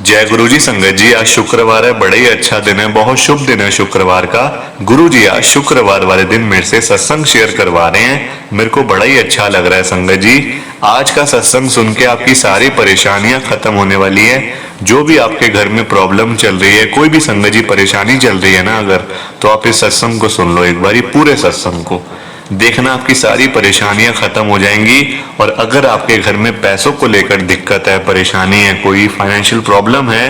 जय गुरु जी। संगत जी, आज शुक्रवार है, बड़ा ही अच्छा दिन है, बहुत शुभ दिन है शुक्रवार का। गुरु जी आज शुक्रवार वाले दिन मेरे से सत्संग शेयर करवा रहे हैं, मेरे को बड़ा ही अच्छा लग रहा है। संगत जी, आज का सत्संग सुन के आपकी सारी परेशानियां खत्म होने वाली है। जो भी आपके घर में प्रॉब्लम चल रही है, कोई भी संगत जी परेशानी चल रही है ना अगर, तो आप इस सत्संग को सुन लो एक बारी, पूरे सत्संग को देखना, आपकी सारी परेशानियां खत्म हो जाएंगी। और अगर आपके घर में पैसों को लेकर दिक्कत है, परेशानी है, कोई फाइनेंशियल प्रॉब्लम है,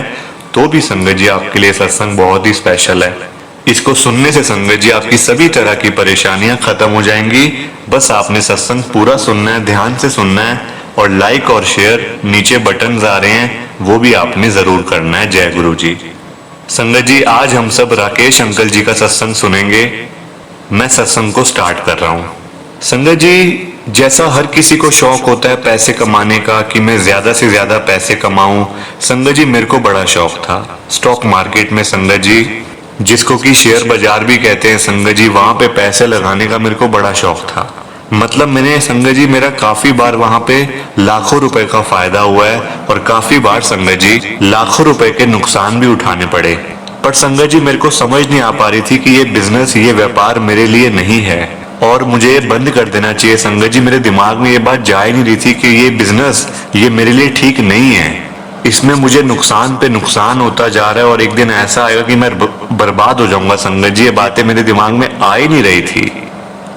तो भी संगत जी आपके लिए सत्संग बहुत ही स्पेशल है। इसको सुनने से संगत जी आपकी सभी तरह की परेशानियां खत्म हो जाएंगी। बस आपने सत्संग पूरा सुनना है, ध्यान से सुनना है, और लाइक और शेयर नीचे बटन आ रहे हैं, वो भी आपने जरूर करना है। जय गुरु जी। संगत जी, आज हम सब राकेश अंकल जी का सत्संग सुनेंगे। मैं सत्संग को स्टार्ट कर रहा हूँ। संगत जी, जैसा हर किसी को शौक होता है पैसे कमाने का, कि मैं ज्यादा से ज्यादा पैसे कमाऊं, संगत जी मेरे को बड़ा शौक था स्टॉक मार्केट में। संगत जी, जिसको कि शेयर बाजार भी कहते हैं संगत जी, वहां पे पैसे लगाने का मेरे को बड़ा शौक था। मतलब मैंने संगत जी, मेरा काफी बार वहां पे लाखों रुपए का फायदा हुआ है, और काफी बार संगत जी लाखों रुपए के नुकसान भी उठाने पड़े। पर संगत जी मेरे को समझ नहीं आ पा रही थी कि ये बिजनेस, ये व्यापार मेरे लिए नहीं है, और मुझे ये बंद कर देना चाहिए। संगत जी, मेरे दिमाग में ये बात जा ही नहीं रही थी कि ये बिजनेस, ये मेरे लिए ठीक नहीं है, इसमें मुझे नुकसान पे नुकसान होता जा रहा है, और एक दिन ऐसा आएगा कि मैं बर्बाद हो जाऊंगा। संगत जी, ये बातें मेरे दिमाग में आ ही नहीं रही थी।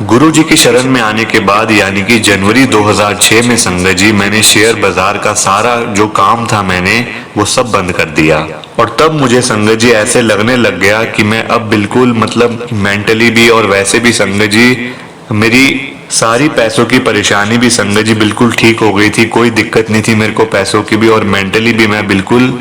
गुरु जी की शरण में आने के बाद, यानी कि जनवरी 2006 में संगत जी, मैंने शेयर बाजार का सारा जो काम था मैंने वो सब बंद कर दिया। और तब मुझे संगत जी ऐसे लगने लग गया कि मैं अब बिल्कुल, मतलब मेंटली भी और वैसे भी संगत जी, मेरी सारी पैसों की परेशानी भी संगत जी बिल्कुल ठीक हो गई थी। कोई दिक्कत नहीं थी मेरे को पैसों की भी, और मेंटली भी मैं बिल्कुल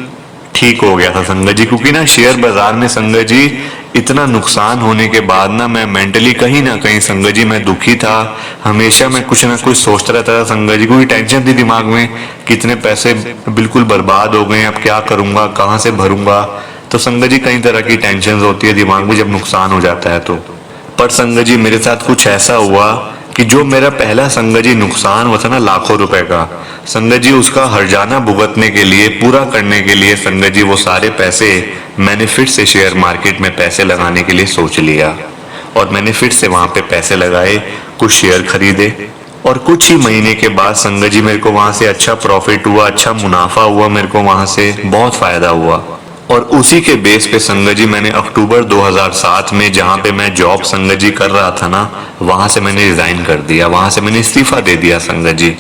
ठीक हो गया था संगत जी। क्योंकि ना शेयर बाजार में संगत जी इतना नुकसान होने के बाद ना, मैं मेंटली कहीं ना कहीं संगत जी मैं दुखी था। हमेशा मैं कुछ ना कुछ सोचता रहता था संगत जी, कोई टेंशन थी दिमाग में, कितने पैसे बिल्कुल बर्बाद हो गए, अब क्या करूंगा, कहाँ से भरूंगा। तो संगत जी कई तरह की टेंशन होती है दिमाग में जब नुकसान हो जाता है तो। पर संगत जी मेरे साथ कुछ ऐसा हुआ कि जो मेरा पहला संगत जी नुकसान हुआ था ना लाखों रुपए का, संगत जी उसका हर्जाना भुगतने के लिए, पूरा करने के लिए संगत जी वो सारे पैसे मैंने फिर से शेयर मार्केट में पैसे लगाने के लिए सोच लिया। और मैंने फिर से वहां पे पैसे लगाए, कुछ शेयर खरीदे, और कुछ ही महीने के बाद संगत जी मेरे को वहां से अच्छा प्रॉफिट हुआ, अच्छा मुनाफा हुआ, मेरे को वहां से बहुत फायदा हुआ। और उसी के बेस पे संगत जी मैंने अक्टूबर 2007 में, जहाँ पे मैं जॉब संगत जी कर रहा था ना, वहां से मैंने रिजाइन कर दिया, वहां से मैंने इस्तीफा दे दिया संगत जी।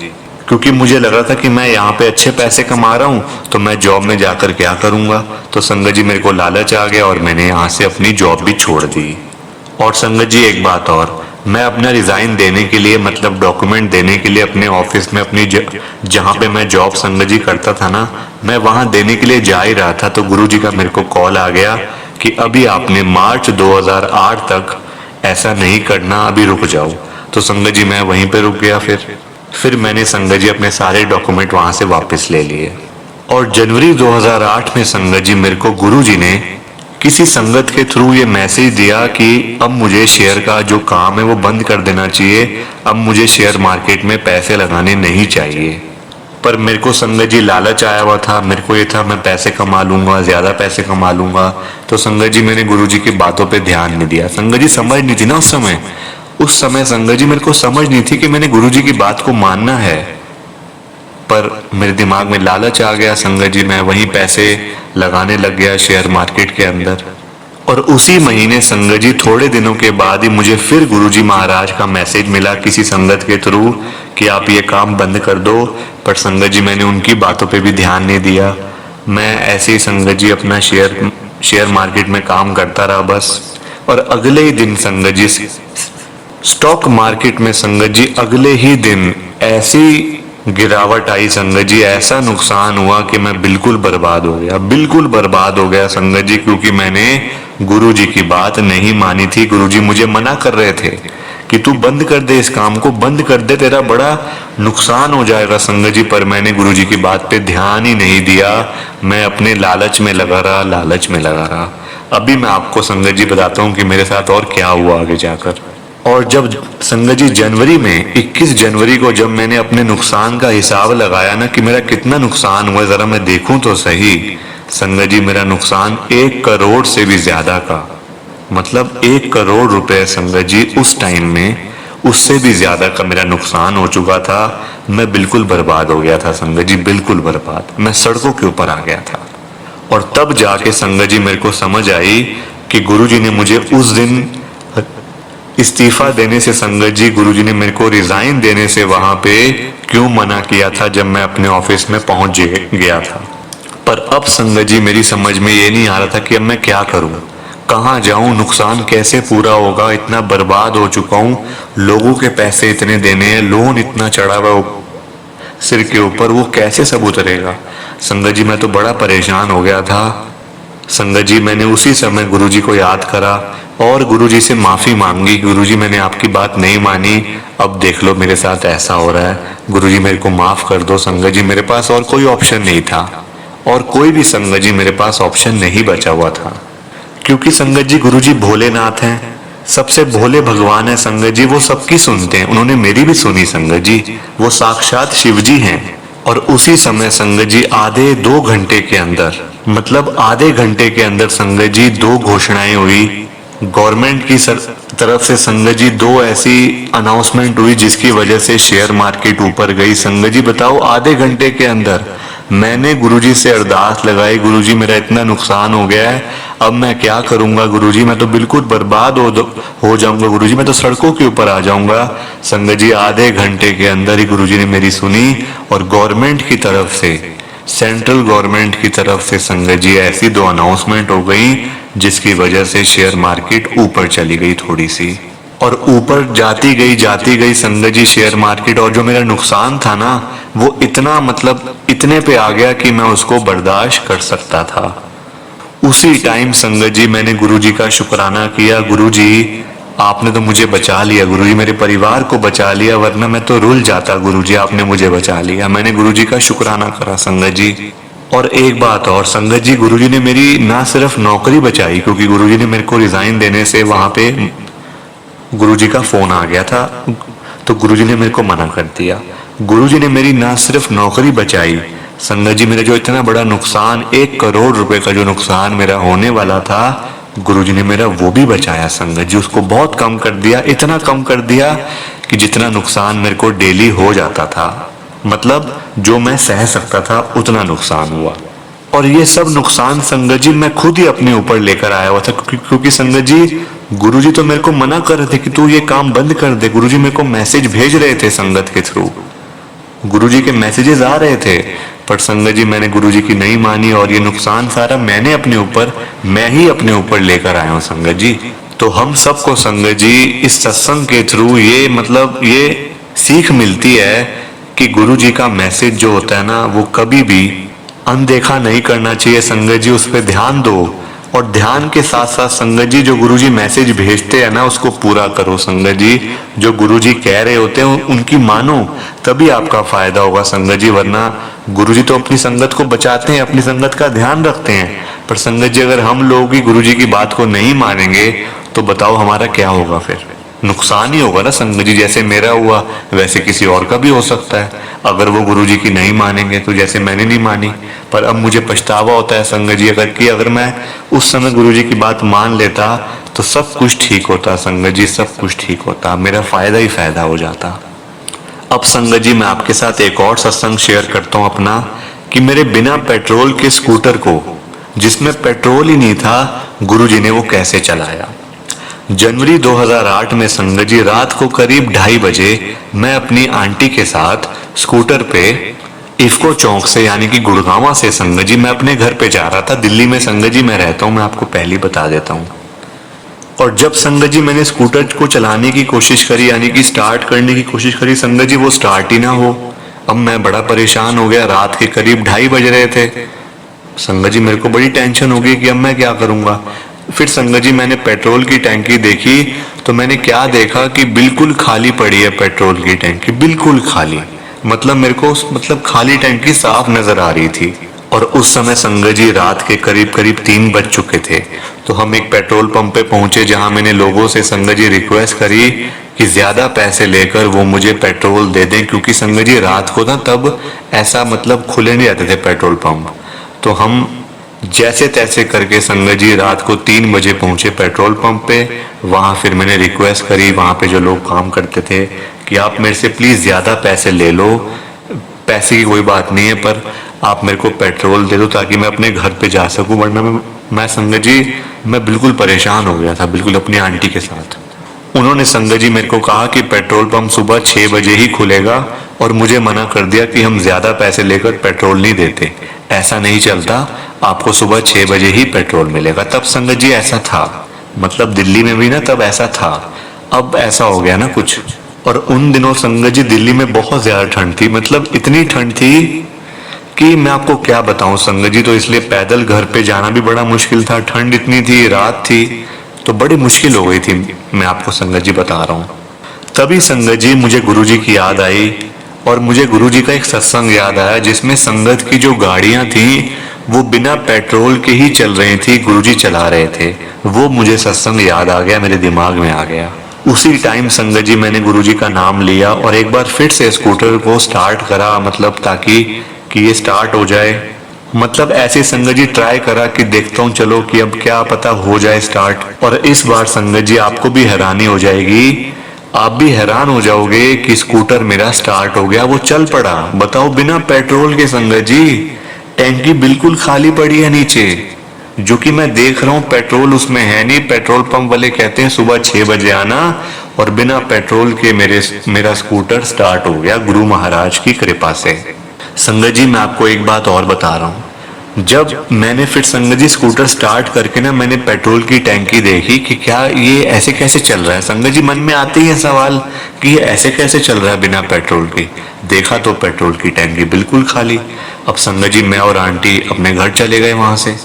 क्योंकि मुझे लग रहा था कि मैं यहाँ पे अच्छे पैसे कमा रहा हूँ, तो मैं जॉब में जाकर क्या करूंगा। तो संगत जी मेरे को लालच आ गया, और मैंने यहाँ से अपनी जॉब भी छोड़ दी। और संगत जी एक बात और, मैं अपना रिजाइन देने के लिए, मतलब डॉक्यूमेंट देने के लिए अपने ऑफिस में, अपनी जहाँ पे मैं जॉब संगत जी करता था ना, मैं वहां देने के लिए जा ही रहा था, तो गुरु जी का मेरे को कॉल आ गया कि अभी आपने मार्च 2008 तक ऐसा नहीं करना, अभी रुक जाओ। तो संगत जी मैं वहीं पे रुक गया। फिर मैंने संगत जी अपने सारे डॉक्यूमेंट वहां से वापस ले लिए। और जनवरी 2008 में संगत जी मेरे को गुरु जी ने किसी संगत के थ्रू ये मैसेज दिया कि अब मुझे शेयर का जो काम है वो बंद कर देना चाहिए, अब मुझे शेयर मार्केट में पैसे लगाने नहीं चाहिए। पर मेरे को संगत जी लालच आया हुआ था, मेरे को ये था मैं पैसे कमा लूंगा, ज्यादा पैसे कमा लूंगा। तो संगत जी मैंने गुरु जी की बातों पे ध्यान नहीं दिया। संगत जी समझ नहीं थी ना उस समय संगत जी मेरे को समझ नहीं थी कि मैंने गुरु जी की बात को मानना है। पर मेरे दिमाग में लालच आ गया संगत जी, मैं वहीं पैसे लगाने लग गया शेयर मार्केट के अंदर। और उसी महीने संगत जी थोड़े दिनों के बाद ही मुझे फिर गुरुजी महाराज का मैसेज मिला किसी संगत के थ्रू कि आप ये काम बंद कर दो। पर संगत जी मैंने उनकी बातों पे भी ध्यान नहीं दिया, मैं ऐसे ही संगत जी अपना शेयर मार्केट में काम करता रहा बस। और अगले ही दिन संगत जी स्टॉक मार्केट में संगत जी अगले ही दिन ऐसी गिरावट आई संगत जी, ऐसा नुकसान हुआ कि मैं बिल्कुल बर्बाद हो गया, बिल्कुल बर्बाद हो गया संगत जी। क्योंकि मैंने गुरु जी की बात नहीं मानी थी। गुरु जी मुझे मना कर रहे थे कि तू बंद कर दे, इस काम को बंद कर दे, तेरा बड़ा नुकसान हो जाएगा संगत जी। पर मैंने गुरु जी की बात पे ध्यान ही नहीं दिया, मैं अपने लालच में लगा रहा, लालच में लगा रहा। अभी मैं आपको संगत जी बताता हूँ कि मेरे साथ और क्या हुआ आगे जाकर। और जब संगत जी जनवरी में 21 जनवरी को जब मैंने अपने नुकसान का हिसाब लगाया ना कि मेरा कितना नुकसान हुआ, जरा मैं देखूं तो सही। संगत जी मेरा नुकसान 1 करोड़ से भी ज्यादा का, मतलब 1 करोड़ रुपए संगत जी उस टाइम में, उससे भी ज्यादा का मेरा नुकसान हो चुका था। मैं बिल्कुल बर्बाद हो गया था संगत जी, बिल्कुल बर्बाद। मैं सड़कों के ऊपर आ गया था। और तब जाके संगत जी मेरे को समझ आई कि गुरुजी ने मुझे उस दिन इस्तीफा देने से, संगत जी गुरुजी ने मेरे को रिजाइन देने से वहां पे क्यों मना किया था जब मैं अपने ऑफिस में पहुंच गया था। पर अब संगत जी मेरी समझ में ये नहीं आ रहा था कि अब मैं क्या करूं, कहाँ जाऊं, नुकसान कैसे पूरा होगा, इतना बर्बाद हो चुका हूं, लोगों के पैसे इतने देने हैं, लोन इतना चढ़ा हुआ सिर के ऊपर, वो कैसे सब उतरेगा। संगत जी मैं तो बड़ा परेशान हो गया था। संगत जी मैंने उसी समय गुरुजी को याद करा और गुरुजी से माफी मांगी। गुरुजी मैंने आपकी बात नहीं मानी, अब देख लो मेरे साथ ऐसा हो रहा है, गुरुजी मेरे को माफ कर दो। संगत जी मेरे पास और कोई ऑप्शन नहीं था, और कोई भी संगत जी मेरे पास ऑप्शन नहीं बचा हुआ था, क्योंकि संगत जी गुरुजी भोलेनाथ हैं, सबसे भोले भगवान है संगत जी, वो सबकी सुनते हैं। उन्होंने मेरी भी सुनी संगत जी, वो साक्षात शिव जी हैं। और उसी समय संगत जी आधे 2 घंटे के अंदर, मतलब आधे घंटे के अंदर संगत जी 2 घोषणाएं हुई गवर्नमेंट की तरफ से। संगत जी 2 ऐसी अनाउंसमेंट हुई जिसकी वजह से शेयर मार्केट ऊपर गई। संगत जी बताओ आधे घंटे के अंदर मैंने गुरुजी से अरदास लगाई, गुरुजी मेरा इतना नुकसान हो गया है, अब मैं क्या करूंगा गुरुजी, मैं तो बिल्कुल बर्बाद हो जाऊंगा गुरुजी, मैं तो सड़कों के ऊपर आ जाऊंगा। संगत जी आधे घंटे के अंदर ही गुरुजी ने मेरी सुनी और गवर्नमेंट की तरफ से, सेंट्रल गवर्नमेंट की तरफ से संगत जी ऐसी 2 अनाउंसमेंट हो गई जिसकी वजह से शेयर मार्केट ऊपर चली गई थोड़ी सी, और ऊपर जाती गई संगत जी शेयर मार्केट। और जो मेरा नुकसान था ना, वो इतना, मतलब इतने पे आ गया कि मैं उसको बर्दाश्त कर सकता था। उसी टाइम संगत जी मैंने गुरुजी का शुक्राना किया, गुरुजी आपने तो मुझे बचा लिया, गुरुजी मेरे परिवार को बचा लिया, वरना मैं तो रुल जाता, गुरुजी आपने मुझे बचा लिया। मैंने गुरुजी का शुक्राना करा संगत जी। और एक बात और संगत जी, गुरुजी ने मेरी ना सिर्फ नौकरी बचाई, क्योंकि गुरुजी ने मेरे को रिजाइन देने से वहां पे गुरुजी का फोन आ गया था, तो गुरुजी ने मेरे को मना कर दिया। गुरुजी ने मेरी ना सिर्फ नौकरी बचाई संगत जी, मेरा जो इतना बड़ा नुकसान 1 करोड़ रुपए का जो नुकसान मेरा होने वाला था, गुरुजी ने मेरा वो भी बचाया संगत जी, उसको बहुत कम कर दिया, इतना कम कर दिया कि जितना नुकसान मेरे को डेली हो जाता था, मतलब जो मैं सह सकता था उतना नुकसान हुआ। और ये सब नुकसान संगत जी मैं खुद ही अपने ऊपर लेकर आया हुआ था, क्योंकि संगत जी गुरुजी तो मेरे को मना कर रहे थे कि तू ये काम बंद कर दे। गुरुजी मेरे को मैसेज भेज रहे थे संगत के थ्रू, गुरुजी के मैसेजेस आ रहे थे, पर संगत जी मैंने गुरुजी की नहीं मानी और ये नुकसान सारा मैंने अपने ऊपर, मैं ही अपने ऊपर लेकर आया हूँ संगत जी। तो हम सबको संगत जी इस सत्संग के थ्रू ये, मतलब ये सीख मिलती है कि गुरुजी का मैसेज जो होता है ना, वो कभी भी अनदेखा नहीं करना चाहिए संगत जी, उस पर ध्यान दो। और ध्यान के साथ साथ संगत जी जो गुरुजी मैसेज भेजते हैं ना, उसको पूरा करो संगत जी। जो गुरुजी कह रहे होते हैं उनकी मानो, तभी आपका फायदा होगा संगत जी, वरना गुरुजी तो अपनी संगत को बचाते हैं, अपनी संगत का ध्यान रखते हैं, पर संगत जी अगर हम लोग ही गुरुजी की बात को नहीं मानेंगे तो बताओ हमारा क्या होगा, फिर नुकसान ही होगा ना संगत जी। जैसे मेरा हुआ वैसे किसी और का भी हो सकता है, अगर वो गुरुजी की नहीं मानेंगे तो, जैसे मैंने नहीं मानी। पर अब मुझे पछतावा होता है संगत जी अगर मैं उस समय गुरुजी की बात मान लेता तो सब कुछ ठीक होता संगत जी, सब कुछ ठीक होता, मेरा फायदा ही फायदा हो जाता। अब संगत जी मैं आपके साथ एक और सत्संग शेयर करता हूँ अपना, कि मेरे बिना पेट्रोल के स्कूटर को, जिसमें पेट्रोल ही नहीं था, गुरुजी ने वो कैसे चलाया। जनवरी 2008 में संगत जी रात को करीब 2:30 बजे मैं अपनी आंटी के साथ स्कूटर पे इफ्को चौक से, यानी कि गुड़गांवा से संगत जी मैं अपने घर पे जा रहा था। दिल्ली में संगत जी मैं रहता हूँ, मैं आपको पहले बता देता हूँ। और जब संगत जी मैंने स्कूटर को चलाने की कोशिश करी, यानी कि स्टार्ट करने की कोशिश करी संगत जी, वो स्टार्ट ही ना हो। अब मैं बड़ा परेशान हो गया, रात के करीब 2:30 बज रहे थे संगत जी, मेरे को बड़ी टेंशन हो गई कि अब मैं क्या करूंगा। फिर संगत जी मैंने पेट्रोल की टैंकी देखी, तो मैंने क्या देखा कि बिल्कुल खाली पड़ी है पेट्रोल की टैंकी, बिल्कुल खाली, मतलब मेरे को खाली टैंकी साफ नजर आ रही थी। और उस समय संगत जी रात के करीब 3 बज चुके थे। तो हम एक पेट्रोल पंप पे पहुंचे, जहां मैंने लोगों से संगत जी रिक्वेस्ट करी कि ज्यादा पैसे लेकर वो मुझे पेट्रोल दे दें, क्योंकि संगत जी रात को ना तब ऐसा खुले नहीं रहते थे पेट्रोल पंप। तो हम जैसे तैसे करके संगत जी रात को 3 बजे पहुंचे पेट्रोल पंप पे। वहां फिर मैंने रिक्वेस्ट करी वहां पे जो लोग काम करते थे कि आप मेरे से प्लीज ज्यादा पैसे ले लो, पैसे की कोई बात नहीं है, पर आप मेरे को पेट्रोल दे दो ताकि मैं अपने घर पे जा सकूं, वरना मैं संगत जी मैं बिल्कुल परेशान हो गया था, बिल्कुल अपनी आंटी के साथ। उन्होंने संगत जी मेरे को कहा कि पेट्रोल पंप सुबह 6 बजे ही खुलेगा और मुझे मना कर दिया कि हम ज्यादा पैसे लेकर पेट्रोल नहीं देते, ऐसा नहीं चलता, आपको सुबह 6 बजे ही पेट्रोल मिलेगा। तब संगत जी ऐसा था, मतलब दिल्ली में भी ना तब ऐसा था, अब ऐसा हो गया ना कुछ। और उन दिनों संगत जी दिल्ली में बहुत ज्यादा ठंड थी, मतलब इतनी ठंड थी कि मैं आपको क्या बताऊं संगत जी। तो इसलिए पैदल घर पे जाना भी बड़ा मुश्किल था, ठंड इतनी थी, रात थी, तो बड़ी मुश्किल हो गई थी, मैं आपको संगत जी बता रहा हूँ। तभी संगत जी मुझे गुरुजी की याद आई और मुझे गुरुजी का एक सत्संग याद आया जिसमें संगत की जो गाड़ियां थी वो बिना पेट्रोल के ही चल रही थी, गुरुजी चला रहे थे। वो मुझे सत्संग याद आ गया, मेरे दिमाग में आ गया। उसी टाइम संगत जी मैंने गुरुजी का नाम लिया और एक बार फिर से स्कूटर को स्टार्ट करा, मतलब ताकि कि ये स्टार्ट हो जाए, मतलब ऐसे संगत जी ट्राई करा कि देखता हूँ चलो कि अब क्या पता हो जाए स्टार्ट। और इस बार संगत जी आपको भी हैरानी हो जाएगी, आप भी हैरान हो जाओगे कि स्कूटर मेरा स्टार्ट हो गया, वो चल पड़ा। बताओ बिना पेट्रोल के संगत जी, टैंकी बिल्कुल खाली पड़ी है नीचे, जो कि मैं देख रहा हूँ पेट्रोल उसमें है नहीं। पेट्रोल पंप वाले कहते हैं सुबह 6 बजे आना और बिना पेट्रोल के मेरा स्कूटर स्टार्ट हो गया गुरु महाराज की कृपा से। संगत जी मैं आपको एक बात और बता रहा हूँ, जब मैंने फिर संगत जी स्कूटर स्टार्ट करके ना मैंने पेट्रोल की टैंकी देखी कि क्या ये ऐसे कैसे चल रहा है। संगत जी मन में आते ही है सवाल कि ये ऐसे कैसे चल रहा है बिना पेट्रोल के। देखा तो पेट्रोल की टैंकी बिल्कुल खाली। अब संगत जी मैं और आंटी अपने घर चले गए वहां से।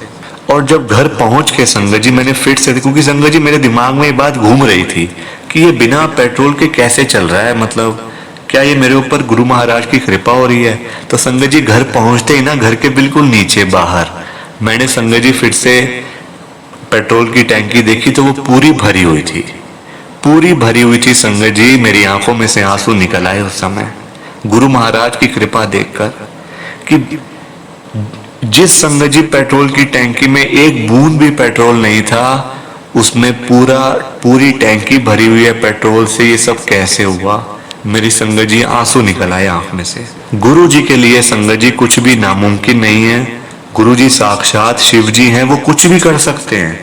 और जब घर पहुंच के संगत जी मैंने फिर से, क्योंकि संगत जी मेरे दिमाग में ये बात घूम रही थी कि ये बिना पेट्रोल के कैसे चल रहा है, मतलब क्या ये मेरे ऊपर गुरु महाराज की कृपा हो रही है। तो संगत जी घर पहुंचते ही ना घर के बिल्कुल नीचे बाहर मैंने संगत जी फिर से पेट्रोल की टैंकी देखी तो वो पूरी भरी हुई थी, पूरी भरी हुई थी संगत जी। मेरी आंखों में से आंसू निकल आए उस समय गुरु महाराज की कृपा देखकर कि जिस संगत जी पेट्रोल की टैंकी में एक बूंद भी पेट्रोल नहीं था, उसमें पूरी टैंकी भरी हुई है पेट्रोल से। ये सब कैसे हुआ। मेरी संगत जी आंसू निकल आए आंख में से। गुरु जी के लिए संगत जी कुछ भी नामुमकिन नहीं है। गुरु जी साक्षात शिव जी हैं, वो कुछ भी कर सकते हैं,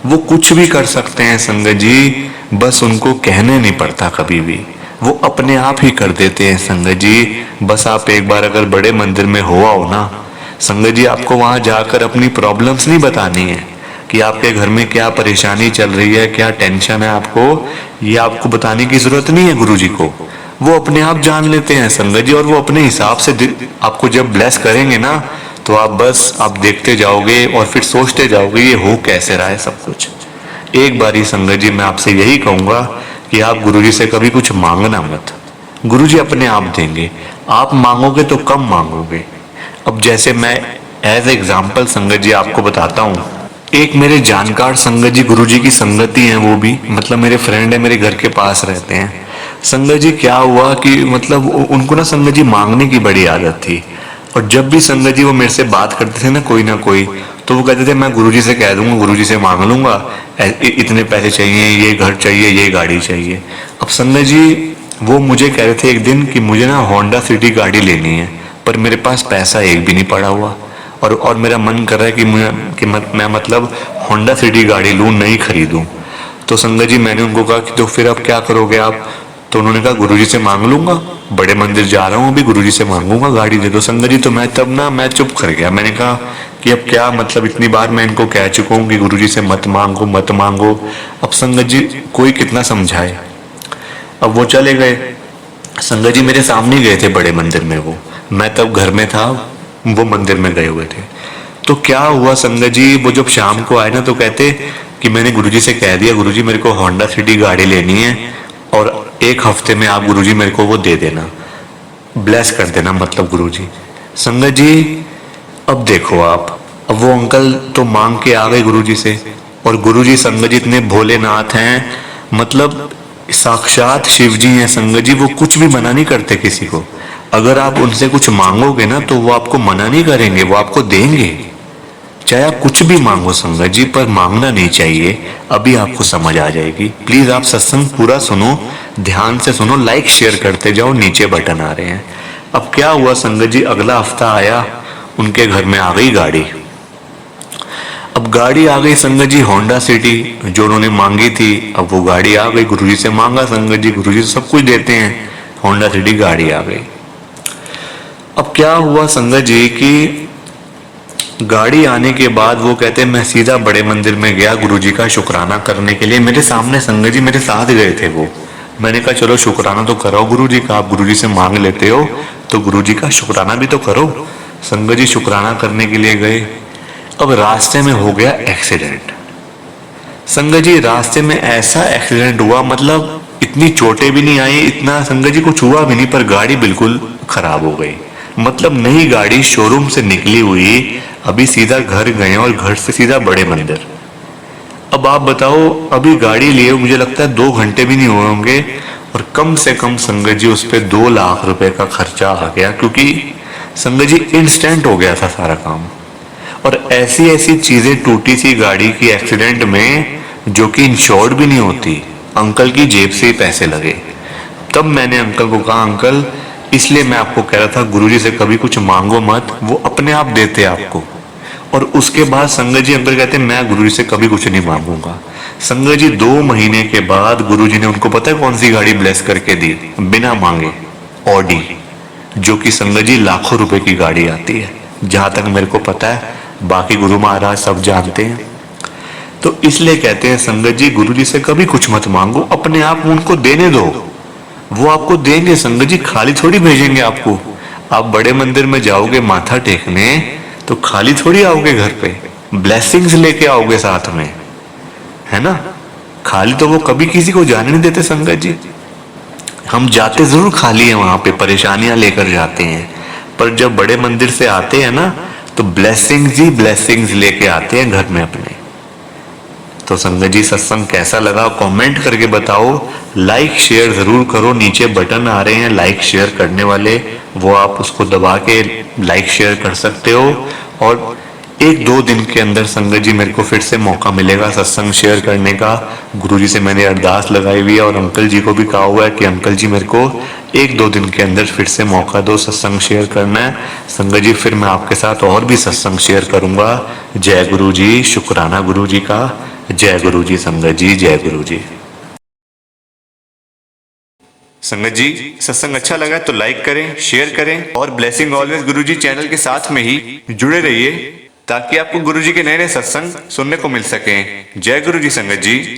वो कुछ भी कर सकते हैं संगत जी, बस उनको कहने नहीं पड़ता कभी भी, वो अपने आप ही कर देते हैं संगत जी। बस आप एक बार अगर बड़े मंदिर में हो आओ ना संगत जी, आपको वहां जाकर अपनी प्रॉब्लम्स नहीं बतानी है कि आपके घर में क्या परेशानी चल रही है, क्या टेंशन है आपको, ये आपको बताने की जरूरत नहीं है गुरु जी को, वो अपने आप जान लेते हैं संगत जी। और वो अपने हिसाब से आपको जब ब्लेस करेंगे ना तो आप देखते जाओगे और फिर सोचते जाओगे ये हो कैसे रहा है सब कुछ। एक बारी संगत जी मैं आपसे यही कहूंगा कि आप गुरुजी से कभी कुछ मांगना मत, गुरुजी अपने आप देंगे। आप मांगोगे तो कम मांगोगे। अब जैसे मैं एज एग्जाम्पल संगत जी आपको बताता हूँ, एक मेरे जानकार संगत जी गुरुजी की संगति है, वो भी मतलब मेरे फ्रेंड है, मेरे घर के पास रहते हैं। संगत जी क्या हुआ कि मतलब उनको ना संगत जी मांगने की बड़ी आदत थी। और जब भी संगत जी वो मेरे से बात करते थे ना कोई, तो वो कहते थे मैं गुरुजी से कह दूंगा, गुरुजी से मांग लूंगा, इतने पैसे चाहिए, ये घर चाहिए, ये गाड़ी चाहिए। अब संगत जी वो मुझे कह रहे थे एक दिन कि मुझे ना होंडा सिटी गाड़ी लेनी है, पर मेरे पास पैसा एक भी नहीं पड़ा हुआ और मेरा मन कर रहा है कि मैं मतलब होंडा सिटी गाड़ी लूं, नहीं खरीदूं। तो संगत जी मैंने उनको कहा कि तो फिर अब क्या करोगे आप। तो उन्होंने कहा गुरुजी से मांग लूंगा, बड़े मंदिर जा रहा हूँ अभी, गुरुजी से मांगूंगा, गाड़ी दे दो। संगत जी तो मैं चुप कर गया। मैंने कहा कि अब क्या मतलब, इतनी बार मैं इनको कह चुका हूँ कि गुरुजी से मत मांगो मत मांगो। अब संगत जी कोई कितना समझाए। अब वो चले गए, संगत जी मेरे सामने गए थे बड़े मंदिर में, वो मैं तब घर में था, वो मंदिर में गए हुए थे। तो क्या हुआ संगत जी, वो जब शाम को आए ना तो कहते कि मैंने गुरुजी से कह दिया गुरुजी मेरे को होंडा सिटी गाड़ी लेनी है और 1 हफ्ते में आप गुरुजी मेरे को वो दे देना, ब्लेस कर देना मतलब गुरुजी। संगत जी अब देखो आप, अब वो अंकल तो मांग के आ गए गुरुजी से, और गुरुजी संगत जी इतने भोलेनाथ हैं, मतलब साक्षात शिव जी हैं संगत जी, वो कुछ भी मना नहीं करते किसी को। अगर आप उनसे कुछ मांगोगे ना तो वो आपको मना नहीं करेंगे, वो आपको देंगे, चाहे आप कुछ भी मांगो संगत जी, पर मांगना नहीं चाहिए। अभी आपको समझ आ जाएगी। प्लीज आप सत्संग पूरा सुनो, ध्यान से सुनो, लाइक शेयर करते जाओ, नीचे बटन आ रहे हैं। अब क्या हुआ संगत जी, अगला हफ्ता आया, उनके घर में आ गई गाड़ी। अब गाड़ी आ गई संगत जी, होंडा सिटी जो उन्होंने मांगी थी। अब वो गाड़ी आ गई, गुरुजी से मांगा संगत जी, गुरुजी तो सब कुछ देते हैं, होंडा सिटी गाड़ी आ गई। अब क्या हुआ संगत जी कि गाड़ी आने के बाद वो कहते हैं मैं सीधा बड़े मंदिर में गया गुरुजी का शुक्राना करने के लिए। मेरे सामने संगत जी मेरे साथ गए थे वो। मैंने कहा चलो शुक्राना तो करो गुरुजी का, आप गुरुजी से मांग लेते हो तो गुरुजी का शुक्राना भी तो करो। संगत जी शुक्राना करने के लिए गए। अब रास्ते में हो गया एक्सीडेंट। संगत जी रास्ते में ऐसा एक्सीडेंट हुआ, मतलब इतनी चोटें भी नहीं आई, इतना संगत जी कुछ हुआ भी नहीं, पर गाड़ी बिल्कुल खराब हो गई। मतलब नई गाड़ी शोरूम से निकली हुई, अभी सीधा घर गए और घर से सीधा बड़े मंदिर। अब आप बताओ, अभी गाड़ी लिए मुझे लगता है 2 घंटे भी नहीं हुए होंगे, और कम से कम संगत जी उस पे 2 लाख रुपए का खर्चा आ गया, क्योंकि संगत जी इंस्टेंट हो गया था सारा काम। और ऐसी ऐसी चीजें टूटी सी गाड़ी की एक्सीडेंट में जो कि इंश्योर्ड भी नहीं होती। अंकल की जेब से ही पैसे लगे। तब मैंने अंकल को कहा अंकल, इसलिए मैं आपको कह रहा था गुरुजी से कभी कुछ मांगो मत, वो अपने आप देते आपको। और उसके बाद संगत जी अंकल कहते मैं गुरुजी से कभी कुछ नहीं मांगूंगा। संगत जी 2 महीने के बाद गुरुजी ने उनको पता है कौन सी गाड़ी ब्लेस करके दी, बिना मांगे, ऑडी, जो कि संगत जी लाखों रुपए की गाड़ी आती है, जहां तक मेरे को पता है। बाकी गुरु महाराज सब जानते हैं। तो इसलिए कहते हैं संगत जी गुरुजी से कभी कुछ मत मांगो, अपने आप उनको देने दो, वो आपको देंगे। संगत जी खाली थोड़ी भेजेंगे आपको। आप बड़े मंदिर में जाओगे माथा टेकने तो खाली थोड़ी आओगे, घर पे ब्लेसिंग्स लेके आओगे साथ में, है ना। खाली तो वो कभी किसी को जाने नहीं देते संगत जी। हम जाते जरूर खाली है वहां पे, परेशानियां लेकर जाते हैं, पर जब बड़े मंदिर से आते हैं ना तो ब्लेसिंग्स ही ब्लेसिंग्स लेके आते हैं घर में अपने। तो संगत जी सत्संग कैसा लगा कमेंट करके बताओ, लाइक शेयर जरूर करो, नीचे बटन आ रहे हैं लाइक शेयर करने वाले, वो आप उसको दबा के लाइक शेयर कर सकते हो। और 1-2 दिन के अंदर संगत जी मेरे को फिर से मौका मिलेगा सत्संग शेयर करने का। गुरुजी से मैंने अरदास लगाई हुई है और अंकल जी को भी कहा हुआ है कि अंकल जी मेरे को 1-2 दिन के अंदर फिर से मौका दो, सत्संग शेयर करना है। संगत जी फिर मैं आपके साथ और भी सत्संग शेयर करूंगा। जय गुरु जी, शुक्राना गुरु जी का। जय गुरु जी संगत जी, जय गुरु जी। संगत जी सत्संग अच्छा लगा तो लाइक करें, शेयर करें और ब्लेसिंग ऑलवेज गुरुजी चैनल के साथ में ही जुड़े रहिए, ताकि आपको गुरुजी के नए नए सत्संग सुनने को मिल सके। जय गुरु जी संगत जी।